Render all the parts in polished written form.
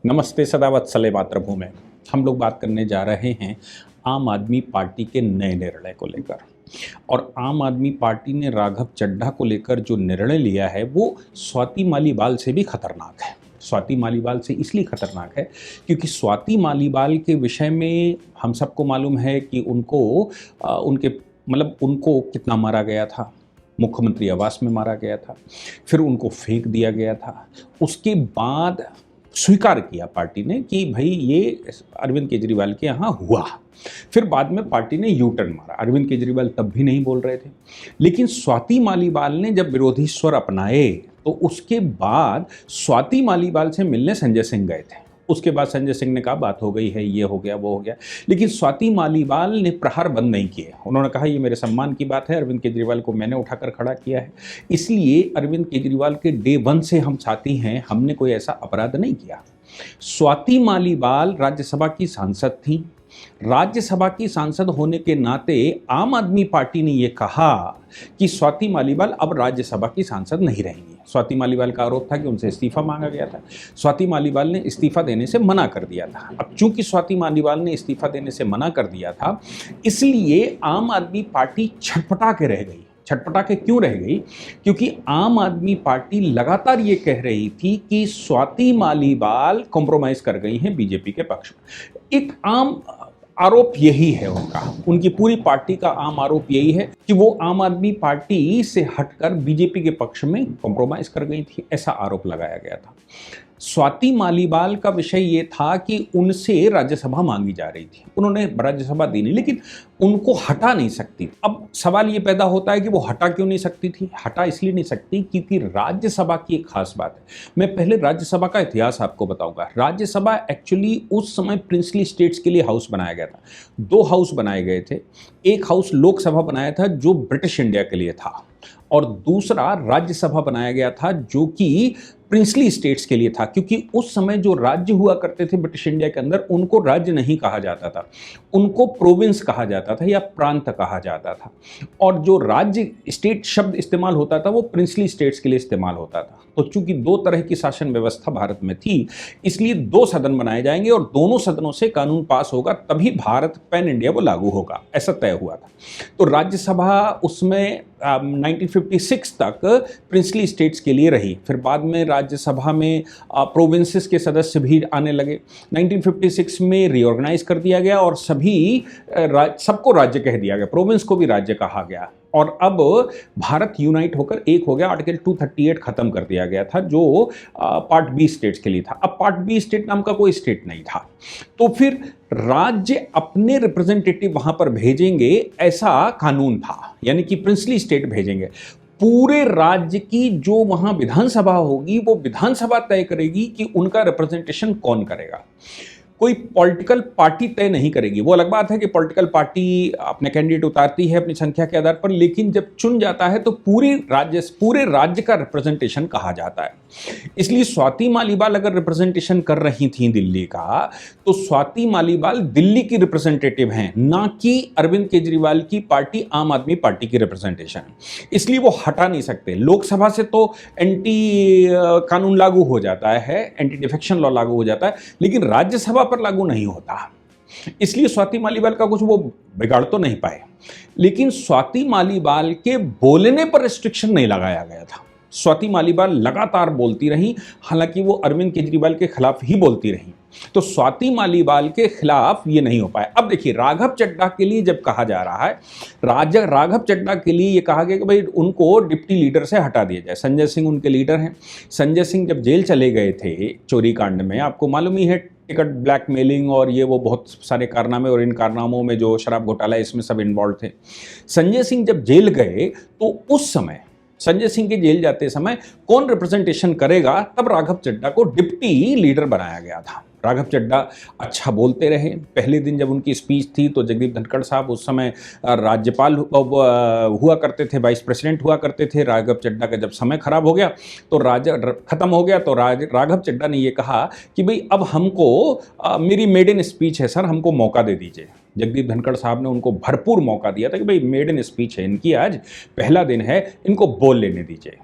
नमस्ते सदावत्सले मातृभूमि। हम लोग बात करने जा रहे हैं आम आदमी पार्टी के नए निर्णय को लेकर। और आम आदमी पार्टी ने राघव चड्ढा को लेकर जो निर्णय लिया है वो स्वाति मालीवाल से भी खतरनाक है। स्वाति मालीवाल से इसलिए खतरनाक है क्योंकि स्वाति मालीवाल के विषय में हम सबको मालूम है कि उनको कितना मारा गया था। मुख्यमंत्री आवास में मारा गया था, फिर उनको फेंक दिया गया था। उसके बाद स्वीकार किया पार्टी ने कि भाई ये अरविंद केजरीवाल के यहाँ हुआ। फिर बाद में पार्टी ने यू टर्न मारा। अरविंद केजरीवाल तब भी नहीं बोल रहे थे, लेकिन स्वाति मालीवाल ने जब विरोधी स्वर अपनाए तो उसके बाद स्वाति मालीवाल से मिलने संजय सिंह गए थे। उसके बाद संजय सिंह ने कहा बात हो गई है, ये हो गया वो हो गया, लेकिन स्वाति मालीवाल ने प्रहार बंद नहीं किए। उन्होंने कहा ये मेरे सम्मान की बात है, अरविंद केजरीवाल को मैंने उठाकर खड़ा किया है, इसलिए अरविंद केजरीवाल के डे वन से हम साथी हैं, हमने कोई ऐसा अपराध नहीं किया। स्वाति मालीवाल राज्यसभा की सांसद थी। राज्यसभा की सांसद होने के नाते आम आदमी पार्टी ने यह कहा कि स्वाति मालीवाल अब राज्यसभा की सांसद नहीं रहेंगी। स्वाति मालीवाल का आरोप था कि उनसे इस्तीफा मांगा गया था। स्वाति मालीवाल ने इस्तीफा देने से मना कर दिया था। अब चूंकि स्वाति मालीवाल ने इस्तीफा देने से मना कर दिया था, इसलिए आम आदमी पार्टी छटपटा के रह गई। छटपटा के क्यों रह गई? क्योंकि आम आदमी पार्टी लगातार ये कह रही थी कि स्वाति मालीवाल कॉम्प्रोमाइज कर गई हैं बीजेपी के पक्ष में। एक आम आरोप यही है उनकी पूरी पार्टी का आम आरोप यही है कि वो आम आदमी पार्टी से हटकर बीजेपी के पक्ष में कॉम्प्रोमाइज कर गई थी, ऐसा आरोप लगाया गया था। स्वाति मालीवाल का विषय ये था कि उनसे राज्यसभा मांगी जा रही थी, उन्होंने राज्यसभा दी नहीं, लेकिन उनको हटा नहीं सकती। अब सवाल ये पैदा होता है कि वो हटा क्यों नहीं सकती थी? हटा इसलिए नहीं सकती क्योंकि राज्यसभा की एक खास बात है। मैं पहले राज्यसभा का इतिहास आपको बताऊंगा। राज्यसभा एक्चुअली उस समय प्रिंसली स्टेट्स के लिए हाउस बनाया गया था। दो हाउस बनाए गए थे। एक हाउस लोकसभा बनाया था जो ब्रिटिश इंडिया के लिए था, और दूसरा राज्यसभा बनाया गया था जो कि प्रिंसली स्टेट्स के लिए था, क्योंकि उस समय जो राज्य हुआ करते थे ब्रिटिश इंडिया के अंदर उनको राज्य नहीं कहा जाता था, उनको प्रोविंस कहा जाता था या प्रांत कहा जाता था। और जो राज्य स्टेट शब्द इस्तेमाल होता था वो प्रिंसली स्टेट्स के लिए इस्तेमाल होता था। तो चूंकि दो तरह की शासन व्यवस्था भारत में थी, इसलिए दो सदन बनाए जाएंगे और दोनों सदनों से कानून पास होगा तभी भारत पैन इंडिया वो लागू होगा, ऐसा तय हुआ था। तो राज्यसभा उसमें 1956 तक प्रिंसली स्टेट्स के लिए रही। फिर बाद में राज्यसभा में प्रोविंसेस के सदस्य भी आने लगे। 1956 में रीऑर्गेनाइज कर दिया गया और सबको राज्य कह दिया गया, प्रोविंस को भी राज्य कहा गया। और अब भारत यूनाइट होकर एक हो गया। आर्टिकल 238 खत्म कर दिया गया था जो पार्ट बी स्टेट्स के लिए था। अब पार्ट बी स्टेट नाम का कोई स्टेट नहीं था, तो फिर राज्य अपने रिप्रेजेंटेटिव वहां पर भेजेंगे, ऐसा कानून था, यानी कि प्रिंसली स्टेट भेजेंगे। पूरे राज्य की जो वहां विधानसभा होगी वो विधानसभा तय करेगी कि उनका रिप्रेजेंटेशन कौन करेगा। कोई पॉलिटिकल पार्टी तय नहीं करेगी। वो अलग बात है कि पॉलिटिकल पार्टी अपने कैंडिडेट उतारती है अपनी संख्या के आधार पर, लेकिन जब चुन जाता है तो पूरे राज्य का रिप्रेजेंटेशन कहा जाता है। इसलिए स्वाति मालीवाल अगर रिप्रेजेंटेशन कर रही थी दिल्ली का, तो स्वाति मालीवाल दिल्ली की रिप्रेजेंटेटिव हैं, ना कि अरविंद केजरीवाल की पार्टी आम आदमी पार्टी की रिप्रेजेंटेशन। इसलिए वो हटा नहीं सकते। लोकसभा से तो एंटी कानून लागू हो जाता है, एंटी डिफेक्शन लॉ लागू हो जाता है, लेकिन राज्यसभा पर लागू नहीं होता। इसलिए स्वाति मालीवाल का कुछ वो बिगाड़ तो नहीं पाए, लेकिन स्वाति मालीवाल के बोलने पर रिस्ट्रिक्शन नहीं लगाया गया था। स्वाति मालीवाल लगातार बोलती रही, हालांकि वो अरविंद केजरीवाल के खिलाफ ही बोलती रही, तो स्वाति मालीवाल के खिलाफ ये नहीं हो पाया। अब देखिए, राघव चड्ढा के लिए जब कहा जा रहा है, राघव चड्ढा के लिए ये कहा गया कि भाई उनको डिप्टी लीडर से हटा दिया जाए। संजय सिंह उनके लीडर हैं। संजय सिंह जब जेल चले गए थे चोरी कांड में, आपको मालूम ही है, टिकट ब्लैकमेलिंग और ये वो बहुत सारे कारनामे, और इन कारनामों में जो शराब घोटाला इसमें सब इन्वॉल्व थे। संजय सिंह जब जेल गए तो उस समय संजय सिंह के जेल जाते समय कौन रिप्रेजेंटेशन करेगा, तब राघव चड्ढा को डिप्टी लीडर बनाया गया था। राघव चड्ढा अच्छा बोलते रहे। पहले दिन जब उनकी स्पीच थी तो जगदीप धनखड़ साहब उस समय राज्यपाल हुआ करते थे, वाइस प्रेसिडेंट हुआ करते थे। राघव चड्ढा का जब समय खराब हो गया तो खत्म हो गया, तो राघव चड्ढा ने ये कहा कि भाई अब हमको मेरी मेडन स्पीच है सर, हमको मौका दे दीजिए। जगदीप धनखड़ साहब ने उनको भरपूर मौका दिया था कि भाई मेडन स्पीच है इनकी, आज पहला दिन है, इनको बोल लेने दीजिए।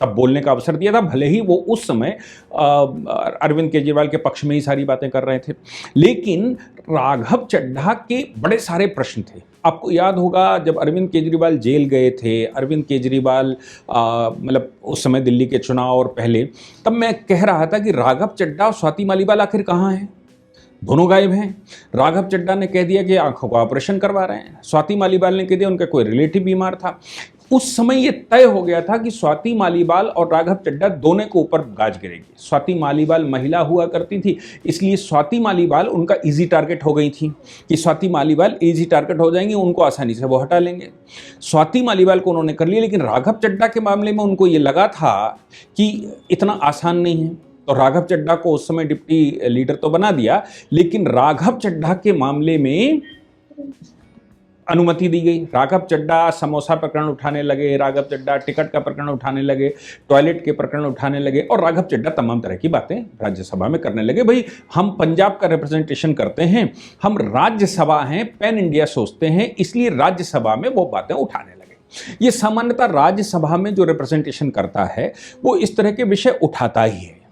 तब बोलने का अवसर दिया था, भले ही वो उस समय अरविंद केजरीवाल के पक्ष में ही सारी बातें कर रहे थे। लेकिन राघव चड्ढा के बड़े सारे प्रश्न थे। आपको याद होगा जब अरविंद केजरीवाल जेल गए थे, अरविंद केजरीवाल मतलब उस समय दिल्ली के चुनाव और पहले, तब मैं कह रहा था कि राघव चड्ढा और स्वाति मालीवाल आखिर कहाँ हैं? दोनों गायब हैं। राघव चड्ढा ने कह दिया कि आंखों का ऑपरेशन करवा रहे हैं, स्वाति मालीवाल ने कह दिया उनका कोई रिलेटिव बीमार था। उस समय यह तय हो गया था कि स्वाति मालीवाल और राघव चड्ढा दोनों के ऊपर गाज गिरेगी। स्वाति मालीवाल महिला हुआ करती थी, इसलिए स्वाति मालीवाल उनका इजी टारगेट हो गई थी कि स्वाति मालीवाल इजी टारगेट हो जाएंगी, उनको आसानी से वो हटा लेंगे। स्वाति मालीवाल को उन्होंने कर लिया, लेकिन राघव चड्ढा के मामले में उनको ये लगा था कि इतना आसान नहीं है, तो राघव चड्ढा को उस समय डिप्टी लीडर तो बना दिया, लेकिन राघव चड्ढा के मामले में अनुमति दी गई। राघव चड्ढा समोसा प्रकरण उठाने लगे, राघव चड्ढा टिकट का प्रकरण उठाने लगे, टॉयलेट के प्रकरण उठाने लगे, और राघव चड्ढा तमाम तरह की बातें राज्यसभा में करने लगे। भाई हम पंजाब का रिप्रेजेंटेशन करते हैं, हम राज्यसभा हैं, पैन इंडिया सोचते हैं, इसलिए राज्यसभा में वो बातें उठाने लगे। ये सामान्यतः राज्यसभा में जो रिप्रेजेंटेशन करता है वो इस तरह के विषय उठाता ही है।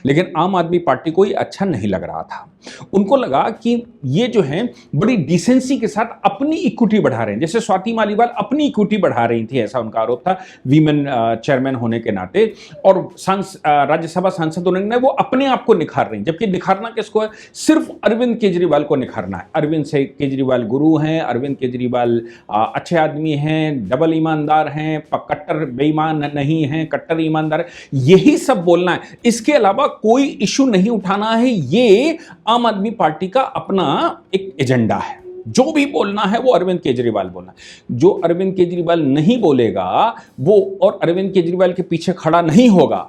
लेकिन आम आदमी पार्टी को ये अच्छा नहीं लग रहा था। उनको लगा कि ये जो है बड़ी डिसेंसी के साथ अपनी इक्विटी बढ़ा रहे हैं, जैसे स्वाति मालीवाल अपनी इक्विटी बढ़ा रही थी, ऐसा उनका आरोप था वीमेन चेयरमैन होने के नाते, और राज्यसभा सांसद होने के नाते वो अपने आप को निखार रही हैं। जबकि निखारना किसको है? सिर्फ अरविंद केजरीवाल को निखारना है। अरविंद से केजरीवाल गुरु हैं, अरविंद केजरीवाल अच्छे आदमी हैं, डबल ईमानदार हैं, कट्टर बेईमान नहीं हैं, कट्टर ईमानदार है, यही सब बोलना है। इसके अलावा कोई इशू नहीं उठाना है। ये आम आदमी पार्टी का अपना एक एजेंडा है। जो भी बोलना है वो अरविंद केजरीवाल बोलना है। जो अरविंद केजरीवाल नहीं बोलेगा वो, और अरविंद केजरीवाल के पीछे खड़ा नहीं होगा,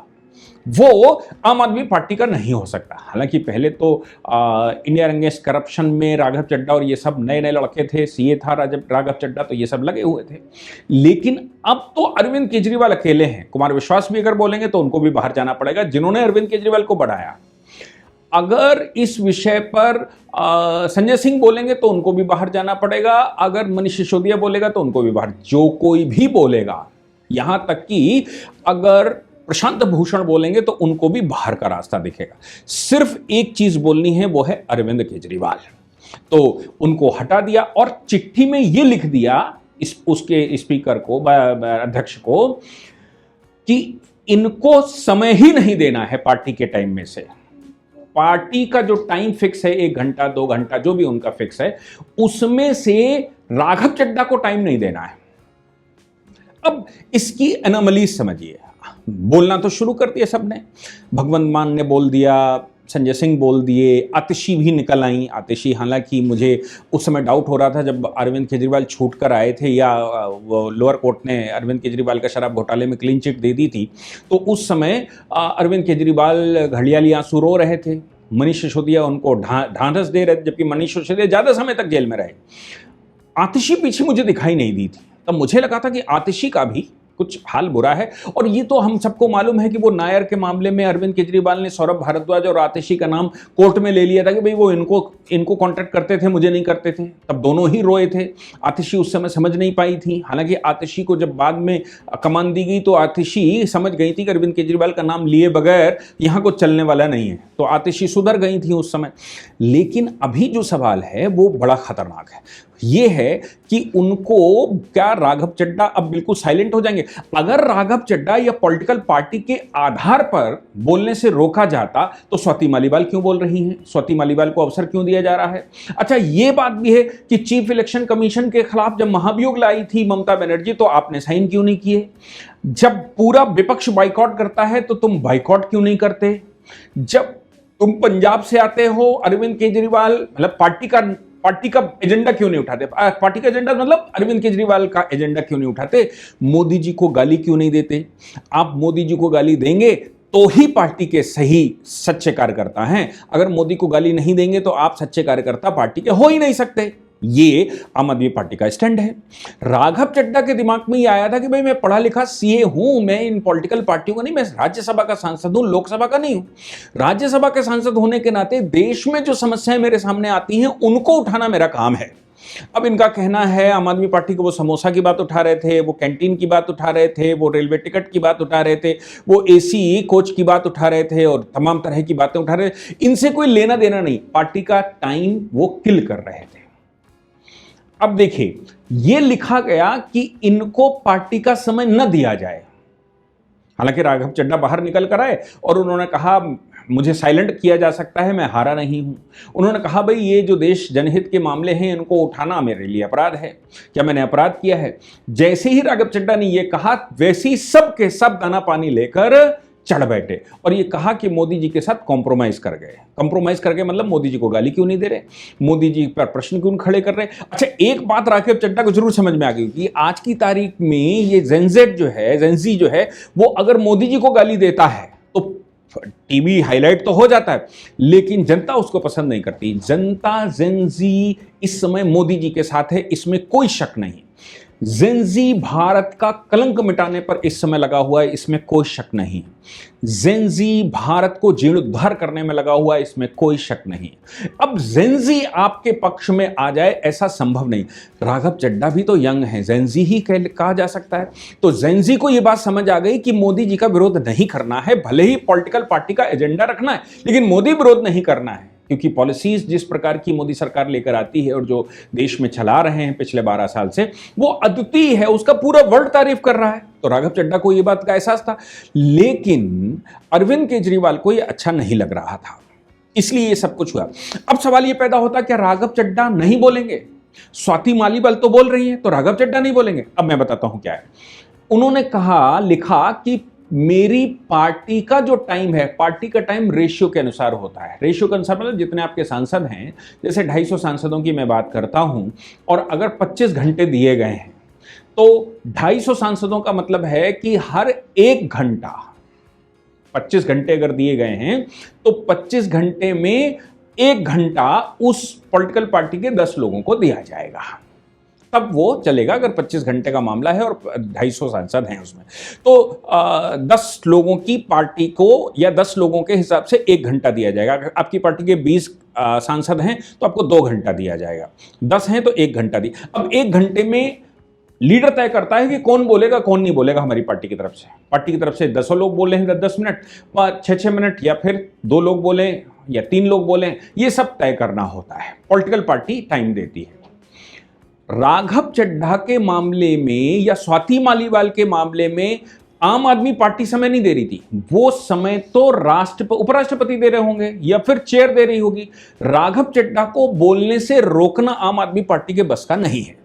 वो आम आदमी पार्टी का नहीं हो सकता। हालांकि पहले तो इंडिया अगेंस्ट करप्शन में राघव चड्ढा और ये सब नए नए लड़के थे, सीए था राघव चड्ढा, तो ये सब लगे हुए थे। लेकिन अब तो अरविंद केजरीवाल अकेले हैं। कुमार विश्वास भी अगर बोलेंगे तो उनको भी बाहर जाना पड़ेगा, जिन्होंने अरविंद केजरीवाल को बढ़ाया। अगर इस विषय पर संजय सिंह बोलेंगे तो उनको भी बाहर जाना पड़ेगा, अगर मनीष सिसोदिया बोलेगा तो उनको भी बाहर, जो कोई भी बोलेगा, यहां तक कि अगर प्रशांत भूषण बोलेंगे तो उनको भी बाहर का रास्ता दिखेगा। सिर्फ एक चीज बोलनी है, वो है अरविंद केजरीवाल। तो उनको हटा दिया और चिट्ठी में यह लिख दिया उसके स्पीकर को, अध्यक्ष को, कि इनको समय ही नहीं देना है पार्टी के टाइम में से। पार्टी का जो टाइम फिक्स है, 1 घंटा 2 घंटा जो भी उनका फिक्स है, उसमें से राघव चड्ढा को टाइम नहीं देना है। अब इसकी एनोमलीज समझिए। बोलना तो शुरू कर दिया सबने, भगवंत मान ने बोल दिया, संजय सिंह बोल दिए, आतिशी भी निकल आई। आतिशी, हालांकि मुझे उस समय डाउट हो रहा था जब अरविंद केजरीवाल छूट कर आए थे, या वो लोअर कोर्ट ने अरविंद केजरीवाल का शराब घोटाले में क्लीन चिट दे दी थी, तो उस समय अरविंद केजरीवाल घड़ियाली आंसू रो रहे थे, मनीष सिसोदिया उनको ढांढस दे रहे थे, जबकि मनीष सिसोदिया ज़्यादा समय तक जेल में रहे। आतिशी पीछे मुझे दिखाई नहीं दी थी, तब मुझे लगा था कि आतिशी का भी कुछ हाल बुरा है। और ये तो हम सबको मालूम है कि वो नायर के मामले में अरविंद केजरीवाल ने सौरभ भारद्वाज और आतिशी का नाम कोर्ट में ले लिया था कि भाई वो इनको कॉन्ट्रैक्ट करते थे, मुझे नहीं करते थे। तब दोनों ही रोए थे। आतिशी उस समय समझ नहीं पाई थी। हालांकि आतिशी को जब बाद में कमान दी गई तो आतिशी समझ गई थी कि अरविंद केजरीवाल का नाम लिए बगैर यहाँ कुछ चलने वाला नहीं है, तो आतिशी सुधर गई थी उस समय। लेकिन अभी जो सवाल है वो बड़ा खतरनाक है। ये है कि उनको क्या राघव चड्ढा अब बिल्कुल साइलेंट हो जाएंगे? अगर राघव चड्ढा या पॉलिटिकल पार्टी के आधार पर बोलने से रोका जाता तो स्वाति मालीवाल क्यों बोल रही हैं? स्वाति मालीवाल को अवसर क्यों दिया जा रहा है? अच्छा, ये बात भी है कि चीफ इलेक्शन कमीशन के खिलाफ जब महाभियोग लाई थी ममता बनर्जी, तो आपने साइन क्यों नहीं किए? जब पूरा विपक्ष बाइकआउट करता है तो तुम बाइकआउट क्यों नहीं करते? जब तुम पंजाब से आते हो, अरविंद केजरीवाल, मतलब पार्टी का एजेंडा क्यों नहीं उठाते? पार्टी का एजेंडा मतलब अरविंद केजरीवाल का एजेंडा क्यों नहीं उठाते? मोदी जी को गाली क्यों नहीं देते? आप मोदी जी को गाली देंगे तो ही पार्टी के सही सच्चे कार्यकर्ता हैं। अगर मोदी को गाली नहीं देंगे तो आप सच्चे कार्यकर्ता पार्टी के हो ही नहीं सकते। ये आम आदमी पार्टी का स्टैंड है। राघव चड्ढा के दिमाग में ये आया था कि भाई मैं पढ़ा लिखा सीए हूं, मैं इन पॉलिटिकल पार्टियों का नहीं, मैं राज्यसभा का सांसद हूं, लोकसभा का नहीं हूं। राज्यसभा के सांसद होने के नाते देश में जो समस्याएं मेरे सामने आती हैं उनको उठाना मेरा काम है। अब इनका कहना है आम आदमी पार्टी को वो समोसा की बात उठा रहे थे, वो कैंटीन की बात उठा रहे थे, वो रेलवे टिकट की बात उठा रहे थे, वो एसी कोच की बात उठा रहे थे और तमाम तरह की बातें उठा रहे थे। इनसे कोई लेना देना नहीं, पार्टी का टाइम वो किल कर रहे थे। अब देखिए, ये लिखा गया कि इनको पार्टी का समय न दिया जाए। हालांकि राघव चड्ढा बाहर निकल कर आए और उन्होंने कहा मुझे साइलेंट किया जा सकता है, मैं हारा नहीं हूं। उन्होंने कहा भाई ये जो देश जनहित के मामले हैं इनको उठाना मेरे लिए अपराध है, क्या मैंने अपराध किया है? जैसे ही राघव चड्ढा ने ये कहा वैसे ही सब के सब दाना पानी लेकर चढ़ बैठे और ये कहा कि मोदी जी के साथ कॉम्प्रोमाइज कर गए। कॉम्प्रोमाइज करके मतलब मोदी जी को गाली क्यों नहीं दे रहे, मोदी जी पर प्रश्न क्यों खड़े कर रहे? अच्छा, एक बात राघव चड्ढा को जरूर समझ में आ गई कि आज की तारीख में ये जेनजेड जो है, जेनजी जो है, वो अगर मोदी जी को गाली देता है तो टीवी हाईलाइट तो हो जाता है, लेकिन जनता उसको पसंद नहीं करती। जनता जेनजी इस समय मोदी जी के साथ है, इसमें कोई शक नहीं। जेनजी भारत का कलंक मिटाने पर इस समय लगा हुआ है, इसमें कोई शक नहीं। जेनजी भारत को जीर्णोद्धार करने में लगा हुआ है, इसमें कोई शक नहीं। अब जेनजी आपके पक्ष में आ जाए ऐसा संभव नहीं। राघव चड्ढा भी तो यंग है, जेनजी ही कहा जा सकता है। तो जेनजी को यह बात समझ आ गई कि मोदी जी का विरोध नहीं करना है, भले ही पॉलिटिकल पार्टी का एजेंडा रखना है, लेकिन मोदी विरोध नहीं करना है। क्योंकि पॉलिसीज जिस प्रकार की मोदी सरकार लेकर आती है और जो देश में चला रहे हैं पिछले 12 साल से, वो अद्वितीय है, उसका पूरा वर्ल्ड तारीफ कर रहा है। तो राघव चड्ढा को ये बात का एहसास था, लेकिन अरविंद केजरीवाल को ये अच्छा नहीं लग रहा था, इसलिए ये सब कुछ हुआ। अब सवाल ये पैदा होता क्या राघव चड्ढा नहीं बोलेंगे? स्वाति मालीवाल तो बोल रही है, तो राघव चड्ढा नहीं बोलेंगे? अब मैं बताता हूं क्या है। उन्होंने कहा, लिखा कि मेरी पार्टी का जो टाइम है, पार्टी का टाइम रेशियो के अनुसार होता है। रेशियो के अनुसार मतलब जितने आपके सांसद हैं, जैसे 250 सांसदों की मैं बात करता हूं और अगर 25 घंटे दिए गए हैं तो 250 सांसदों का मतलब है कि हर 1 घंटा, 25 घंटे अगर दिए गए हैं तो 25 घंटे में 1 घंटा उस पॉलिटिकल पार्टी के 10 लोगों को दिया जाएगा, तब वो चलेगा। अगर 25 घंटे का मामला है और 250 सांसद हैं उसमें, तो 10 लोगों की पार्टी को या 10 लोगों के हिसाब से 1 घंटा दिया जाएगा। अगर आपकी पार्टी के 20 सांसद हैं तो आपको 2 घंटा दिया जाएगा, 10 हैं तो 1 घंटा दी। अब 1 घंटे में लीडर तय करता है कि कौन बोलेगा कौन नहीं बोलेगा। हमारी पार्टी की तरफ से, पार्टी की तरफ से 10 लोग बोले हैं 10 मिनट, 6 मिनट, या फिर 2 लोग बोले या 3 लोग बोले, ये सब तय करना होता है। पॉलिटिकल पार्टी टाइम देती है। राघव चड्ढा के मामले में या स्वाति मालीवाल के मामले में आम आदमी पार्टी समय नहीं दे रही थी, वो समय तो उपराष्ट्रपति दे रहे होंगे या फिर चेयर दे रही होगी। राघव चड्ढा को बोलने से रोकना आम आदमी पार्टी के बस का नहीं है।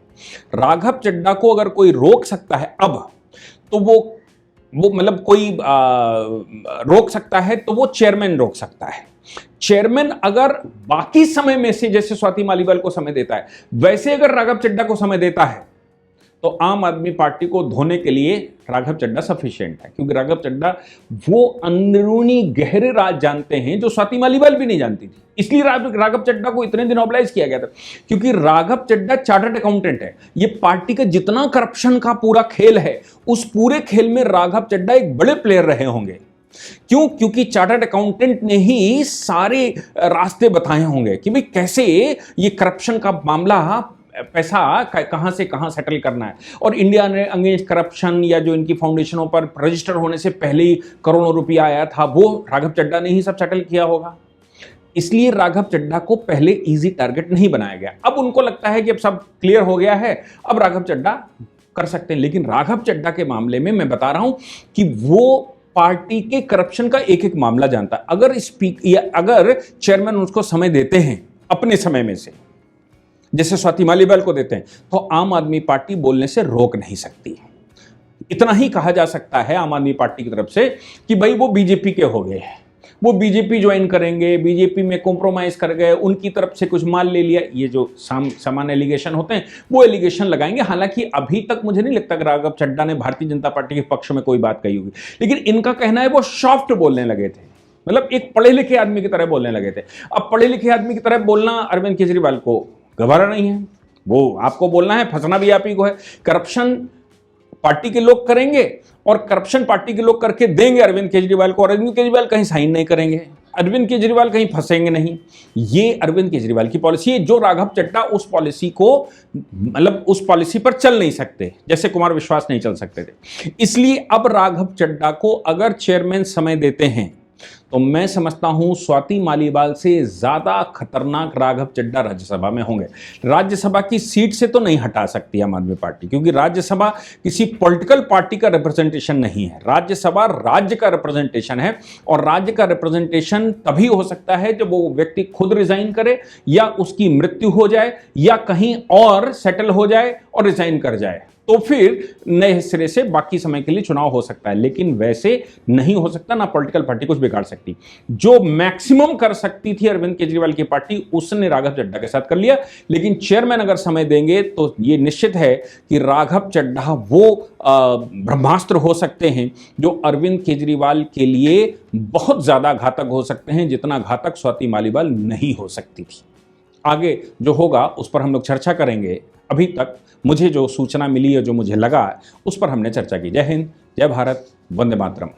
राघव चड्ढा को अगर कोई रोक सकता है अब, तो वो मतलब कोई रोक सकता है तो वो चेयरमैन रोक सकता है। चेयरमैन अगर बाकी समय में से जैसे स्वाति मालीवाल को समय देता है, वैसे अगर राघव चड्ढा को समय देता है, तो आम आदमी पार्टी को धोने के लिए राघव चड्ढा सफिशिएंट है। क्योंकि राघव चड्ढा वो अंदरूनी गहरे राज जानते हैं जो स्वाति मालीवाल भी नहीं जानती थी। इसलिए राघव चड्ढा को इतने दिन ऑब्लाइज किया गया था, क्योंकि राघव चड्ढा चार्टर्ड अकाउंटेंट है। ये पार्टी का जितना करप्शन का पूरा खेल है, उस पूरे खेल में राघव चड्ढा एक बड़े प्लेयर रहे होंगे। क्यों? क्योंकि चार्टर्ड अकाउंटेंट ने ही सारे रास्ते बताए होंगे कि भाई कैसे ये करप्शन का मामला, पैसा कहां से कहां सेटल करना है। और इंडिया ने अगेंस्ट करप्शन या जो इनकी फाउंडेशनों पर रजिस्टर होने से पहले ही करोड़ों रुपया आया था, वो राघव चड्ढा ने ही सब सेटल किया होगा। इसलिए राघव चड्ढा को पहले इजी टारगेट नहीं बनाया गया। अब उनको लगता है कि अब सब क्लियर हो गया है, अब राघव चड्ढा कर सकते हैं। लेकिन राघव चड्ढा के मामले में मैं बता रहा हूं कि वो पार्टी के करप्शन का एक एक मामला जानता है। अगर चेयरमैन उसको समय देते हैं अपने समय में से, जैसे स्वाति मालीवाल को देते हैं, तो आम आदमी पार्टी बोलने से रोक नहीं सकती। इतना ही कहा जा सकता है आम आदमी पार्टी की तरफ से कि भाई वो बीजेपी के हो गए हैं, वो बीजेपी ज्वाइन करेंगे, बीजेपी में कॉम्प्रोमाइज कर गए, उनकी तरफ से कुछ माल ले लिया। ये जो सामान्य एलिगेशन होते हैं वो एलिगेशन लगाएंगे। हालांकि अभी तक मुझे नहीं लगता कि राघव चड्ढा ने भारतीय जनता पार्टी के पक्ष में कोई बात कही होगी, लेकिन इनका कहना है वो सॉफ्ट बोलने लगे थे, मतलब एक पढ़े लिखे आदमी की तरह बोलने लगे थे। अब पढ़े लिखे आदमी की तरह बोलना अरविंद केजरीवाल को गवारा नहीं है, वो आपको बोलना है, फंसना भी आप ही को है। करप्शन पार्टी के लोग करेंगे और करप्शन पार्टी के लोग करके देंगे अरविंद केजरीवाल को, और अरविंद केजरीवाल कहीं साइन नहीं करेंगे, अरविंद केजरीवाल कहीं फंसेंगे नहीं। ये अरविंद केजरीवाल की पॉलिसी है। जो राघव चड्ढा उस पॉलिसी को, मतलब उस पॉलिसी पर चल नहीं सकते, जैसे कुमार विश्वास नहीं चल सकते थे। इसलिए अब राघव चड्ढा को अगर चेयरमैन समय देते हैं तो मैं समझता हूं स्वाति मालीवाल से ज्यादा खतरनाक राघव चड्ढा राज्यसभा में होंगे। राज्यसभा की सीट से तो नहीं हटा सकती आम आदमी पार्टी, क्योंकि राज्यसभा किसी पॉलिटिकल पार्टी का रिप्रेजेंटेशन नहीं है। राज्यसभा राज्य का रिप्रेजेंटेशन है, और राज्य का रिप्रेजेंटेशन तभी हो सकता है जब वो व्यक्ति खुद रिजाइन करे, या उसकी मृत्यु हो जाए, या कहीं और सेटल हो जाए और रिजाइन कर जाए, तो फिर नए सिरे से बाकी समय के लिए चुनाव हो सकता है। लेकिन वैसे नहीं हो सकता, ना पॉलिटिकल पार्टी कुछ बिगाड़ सकती। जो मैक्सिमम कर सकती थी अरविंद केजरीवाल की पार्टी, उसने राघव चड्ढा के साथ कर लिया। लेकिन चेयरमैन अगर समय देंगे तो ये निश्चित है कि राघव चड्ढा वो ब्रह्मास्त्र हो सकते हैं जो अरविंद केजरीवाल के लिए बहुत ज्यादा घातक हो सकते हैं, जितना घातक स्वाति मालीवाल नहीं हो सकती थी। आगे जो होगा उस पर हम लोग चर्चा करेंगे। अभी तक मुझे जो सूचना मिली है, जो मुझे लगा, उस पर हमने चर्चा की। जय हिंद, जय भारत, वंदे मातरम।